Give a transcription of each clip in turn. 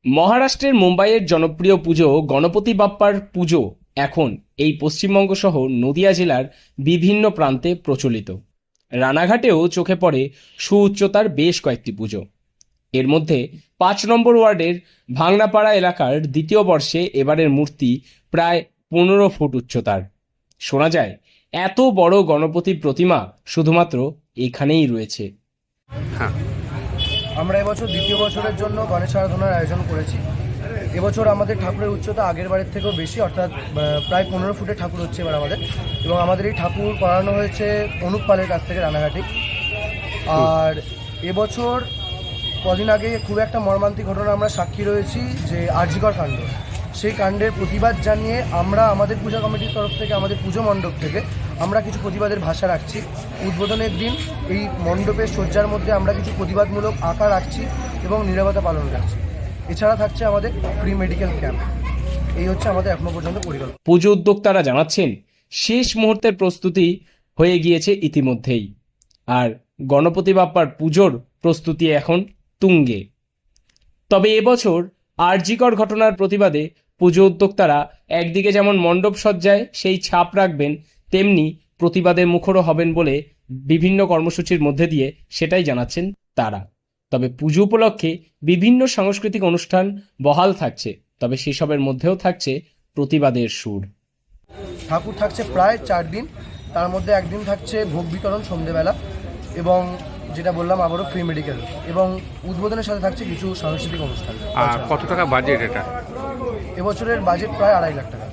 মহারাষ্ট্রের মুম্বাইয়ের জনপ্রিয় পুজো গণপতি বাপ্পার পুজো এখন এই পশ্চিমবঙ্গ সহ নদিয়া জেলার বিভিন্ন প্রান্তে প্রচলিত। রানাঘাটেও চোখে পড়ে সুউচ্চতার বেশ কয়েকটি পুজো। এর মধ্যে ৫ নম্বর ওয়ার্ডের ভাংনাপাড়া এলাকার দ্বিতীয় বর্ষে এবারের মূর্তি প্রায় ১৫ ফুট উচ্চতার। শোনা যায় এত বড় গণপতি প্রতিমা শুধুমাত্র এখানেই রয়েছে। আমরা এবছর দ্বিতীয় বছরের জন্য গণেশ আরাধনার আয়োজন করেছি। এবছর আমাদের ঠাকুরের উচ্চতা আগের বারের থেকেও বেশি, অর্থাৎ প্রায় ১৫ ফুটের ঠাকুর হচ্ছে এবার আমাদের। এবং আমাদের এই ঠাকুর করানো হয়েছে অনুপ পালের কাছ থেকে রানাঘাটে। আর এবছর কদিন আগে খুব একটা মর্মান্তিক ঘটনা আমরা সাক্ষী রয়েছি, যে আরজিকর কাণ্ড। সেই কাণ্ডের প্রতিবাদ জানিয়ে আমরা আমাদের পূজা কমিটির তরফ থেকে, আমাদের পুজো মণ্ডপ থেকে আমরা কিছু প্রতিবাদের ভাষা রাখছি। উদ্বোধনের দিন এই মণ্ডপের সজ্জার মধ্যে আমরা কিছু প্রতিবাদমূলক আঁকা রাখছি এবং নীরবতা পালন রাখছি। এছাড়া থাকছে আমাদের ফ্রি মেডিকেল ক্যাম্প। এই হচ্ছে আমাদের এখনো পর্যন্ত পরিকল্পনা। পুজো উদ্যোক্তারা জানাচ্ছেন শেষ মুহূর্তের প্রস্তুতি হয়ে গিয়েছে ইতিমধ্যেই, আর গণপতি বাপ্পার পুজোর প্রস্তুতি এখন তুঙ্গে। তবে এবছর আরজিকর ঘটনার প্রতিবাদে পুজো উদ্যোক্তারা একদিকে যেমন মণ্ডপ সজ্জায় সেই ছাপ রাখবেন, তেমনি প্রতিবাদে মুখরও হবেন বলে বিভিন্ন কর্মসূচির মধ্যে দিয়ে সেটাই জানাচ্ছেন তারা। তবে পুজো উপলক্ষে বিভিন্ন সাংস্কৃতিক অনুষ্ঠান বহাল থাকছে, তবে সেসবের মধ্যেও থাকছে প্রতিবাদের সুর। ঠাকুর থাকছে প্রায় ৪ দিন, তার মধ্যে একদিন থাকছে ভোগ বিতরণ সন্ধেবেলা, এবং যেটা বললাম আবারও ফ্রি মেডিকেল, এবং উদ্বোধনের সাথে থাকছে কিছু সাংস্কৃতিক অনুষ্ঠান। আর কত টাকা বাজেট এটা? এবছরের বাজেট প্রায় ২.৫ লাখ টাকা।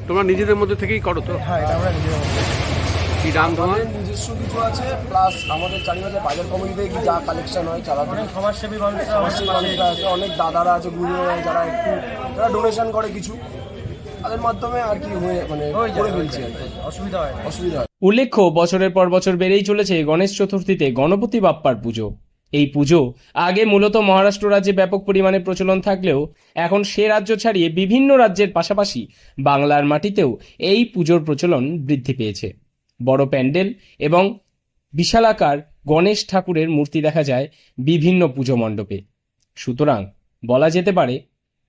তোমরা নিজেদের মধ্যে থেকেই করো তো? হ্যাঁ, এটা আমরা নিজের মধ্যে। কি দাম তোমার? নিজস্ব কিছু আছে, প্লাস আমাদের চারিপাশে বাজার কমিটিতে যা কালেকশন হয় চালা, অনেক সমাজসেবী মানুষরা আছে, অনেক দাদারা আছে, গুরুরা যারা একটু যারা ডোনেশন করে কিছু, তাদের মাধ্যমে আর কি হয়ে করে ফেলছি আর কি। অসুবিধা হয়। উল্লেখ্য, বছরের পর বছর বেড়েই চলেছে গণেশ চতুর্থীতে গণপতি বাপ্পার পুজো। এই পুজো আগে মূলত মহারাষ্ট্র রাজ্যে ব্যাপক পরিমাণে প্রচলন থাকলেও এখন সে রাজ্য ছাড়িয়ে বিভিন্ন রাজ্যের পাশাপাশি বাংলার মাটিতেও এই পুজোর প্রচলন বৃদ্ধি পেয়েছে। বড় প্যান্ডেল এবং বিশালাকার গণেশ ঠাকুরের মূর্তি দেখা যায় বিভিন্ন পুজো মণ্ডপে। সুতরাং বলা যেতে পারে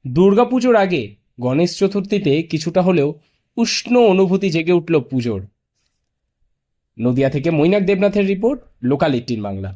দুর্গাপুজোর আগে গণেশ চতুর্থীতে কিছুটা হলেও উষ্ণ অনুভূতি জেগে উঠল পুজোর। নদিয়া থেকে মৈনাক দেবনাথের রিপোর্ট, লোকাল 18 বাংলা।